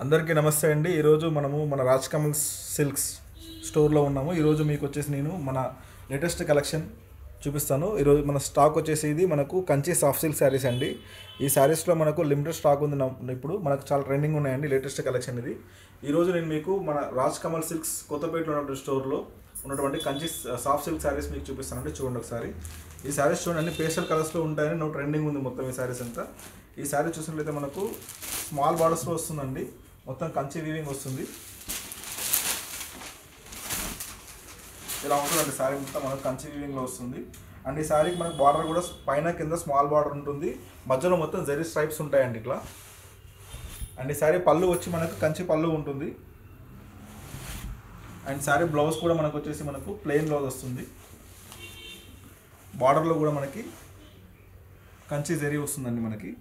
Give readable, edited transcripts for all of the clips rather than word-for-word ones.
అందరికీ నమస్తే అండి. ఈరోజు మనము మన రాజ్ కమల్ సిల్క్స్ స్టోర్లో ఉన్నాము. ఈరోజు మీకు వచ్చేసి నేను మన లేటెస్ట్ కలెక్షన్ చూపిస్తాను. ఈరోజు మన స్టాక్ వచ్చేసి ఇది మనకు కంచి సాఫ్ట్ సిల్క్ శారీస్ అండి. ఈ శారీస్లో మనకు లిమిటెడ్ స్టాక్ ఉంది. ఇప్పుడు మనకు చాలా ట్రెండింగ్ ఉన్నాయండి లేటెస్ట్ కలెక్షన్ ఇది. ఈరోజు నేను మీకు మన రాజ్ కమల్ సిల్క్స్ కొత్తపేటలో ఉన్నటువంటి స్టోర్లో ఉన్నటువంటి కంచి సాఫ్ట్ సిల్క్ శారీస్ మీకు చూపిస్తానండి. చూడండి ఒకసారి. ఈ శారీస్ చూడండి, పేస్టల్ కలర్స్లో ఉంటాయని నో ట్రెండింగ్ ఉంది మొత్తం ఈ శారీస్ అంతా. ఈ శారీ చూసినట్లయితే మనకు స్మాల్ బార్డర్స్లో వస్తుందండి. మొత్తం కంచి వీవింగ్ వస్తుంది. ఇలా ఉంటుందండి శారీ మొత్తం మనకు కంచి వీవింగ్లో వస్తుంది. అండ్ ఈ శారీకి మనకు బార్డర్ కూడా పైన కింద స్మాల్ బార్డర్ ఉంటుంది. మధ్యలో మొత్తం జరీ స్ట్రైప్స్ ఉంటాయండి ఇట్లా. అండ్ ఈ శారీ పళ్ళు వచ్చి మనకు కంచి పళ్ళు ఉంటుంది. అండ్ శారీ బ్లౌజ్ కూడా మనకు వచ్చేసి మనకు ప్లెయిన్ బ్లౌజ్ వస్తుంది. బార్డర్లో కూడా మనకి కంచి జరీ వస్తుందండి మనకి.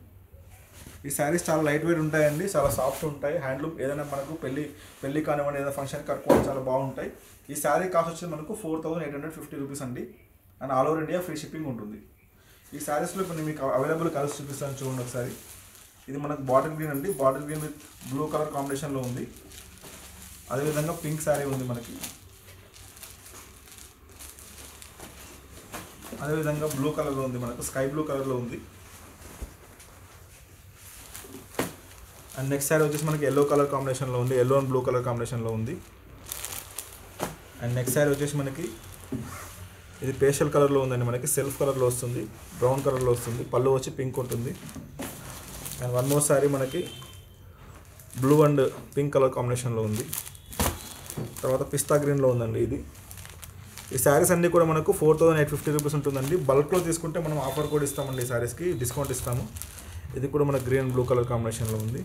ఈ శారీస్ చాలా లైట్ వెయిట్ ఉంటాయండి, చాలా సాఫ్ట్ ఉంటాయి. హ్యాండ్లూమ్ ఏదైనా మనకు పెళ్ళి కానివ్వండి, ఏదైనా ఫంక్షన్ కట్టుకోవడం చాలా బాగుంటాయి. ఈ శారీ కాస్ట్ వచ్చి మనకు 4850 రూపీస్ అండి. And all over India free shipping ఉంటుంది. ఈ శారీస్లో ఇప్పుడు మీకు అవైలబుల్ కలర్స్ చూపిస్తాను చూడండి ఒకసారి. ఇది మనకు బాటిల్ గ్రీన్ అండి. Bottle green with blue colour కాంబినేషన్లో ఉంది. అదేవిధంగా పింక్ శారీ ఉంది మనకి. అదేవిధంగా బ్లూ కలర్లో ఉంది మనకు, స్కై బ్లూ కలర్లో ఉంది. అండ్ నెక్స్ట్ శారీ వచ్చేసి మనకి ఎల్లో కలర్ కాంబినేషన్లో ఉంది. ఎల్లో అండ్ బ్లూ కలర్ కాంబినేషన్లో ఉంది. అండ్ నెక్స్ట్ శారీ వచ్చేసి మనకి ఇది పేస్టల్ కలర్లో ఉందండి. మనకి సెల్ఫ్ కలర్లో వస్తుంది, బ్రౌన్ కలర్లో వస్తుంది. పళ్ళు వచ్చి పింక్ ఉంటుంది. అండ్ వన్ మోర్ శారీ మనకి బ్లూ అండ్ పింక్ కలర్ కాంబినేషన్లో ఉంది. తర్వాత పిస్తా గ్రీన్లో ఉందండి ఇది. ఈ శారీస్ అన్నీ కూడా మనకు 4850 రూపీస్ ఉంటుందండి. బల్క్లో తీసుకుంటే మనం ఆఫర్ కూడా ఇస్తామండి. ఈ శారీస్కి డిస్కౌంట్ ఇస్తాము. ఇది కూడా మనకు గ్రీన్ బ్లూ కలర్ కాంబినేషన్లో ఉంది.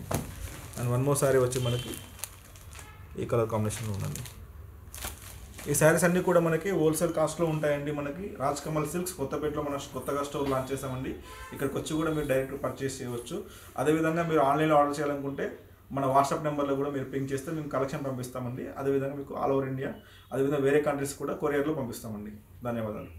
అండ్ వన్ మోర్ శారీ వచ్చి మనకి ఈ కలర్ కాంబినేషన్లో ఉందండి. ఈ శారీస్ అన్నీ కూడా మనకి హోల్సేల్ కాస్ట్లో ఉంటాయండి. మనకి రాజ్ కమల్ సిల్క్స్ కొత్తపేటలో మనం కొత్తగా స్టోర్ లాంచ్ చేసామండి. ఇక్కడికి వచ్చి కూడా మీరు డైరెక్ట్ పర్చేస్ చేయవచ్చు. అదేవిధంగా మీరు ఆన్లైన్లో ఆర్డర్ చేయాలనుకుంటే మన వాట్సాప్ నెంబర్లో కూడా మీరు పింక్ చేస్తే మేము కలెక్షన్ పంపిస్తామండి. అదేవిధంగా మీకు ఆల్ ఓవర్ ఇండియా, అదేవిధంగా వేరే కంట్రీస్ కూడా కొరియర్లో పంపిస్తామండి. ధన్యవాదాలు.